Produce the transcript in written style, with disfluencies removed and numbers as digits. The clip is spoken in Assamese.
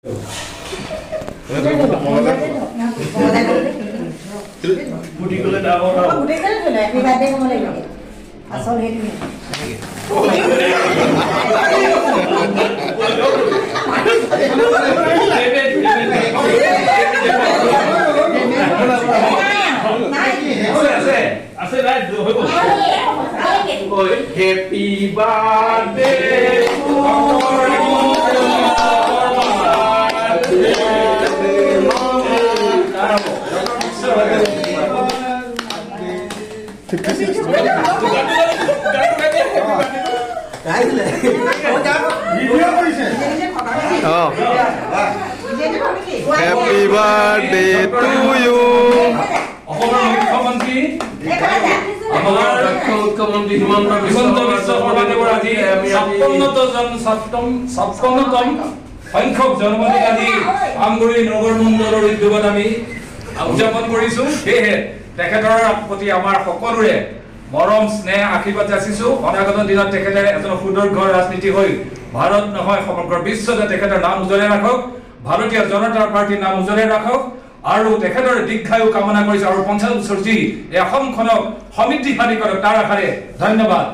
Happy birthday to Happy birthday to you. মুখ্যমন্ত্ৰী হিমন্ত বিশ্ব শৰ্মাদেৱৰ আজি 56তম সংখ্যক জন্মদিন আজি আমগুৰি নগৰ মণ্ডলৰ উদ্যোগত আমি উদযাপন কৰিছো। সেয়েহে তেখেতৰ প্ৰতি আমাৰ সকলোৰে মৰম স্নেহ আশীৰ্বাদ যাচিছো। অনাগত দিনত তেখেতে এজন সুদীৰ্ঘ ৰাজনীতি হৈ ভাৰত নহয় সমগ্ৰ বিশ্বতে তেখেতৰ নাম উজ্বলাই ৰাখক, ভাৰতীয় জনতা পাৰ্টিৰ নাম উজ্বলাই ৰাখক আৰু তেখেতৰ দীৰ্ঘায়ু কামনা কৰিছো আৰু 50 বছৰ যি এই অসমখনক সমৃদ্ধিশালী কৰক তাৰ আশাৰে ধন্যবাদ।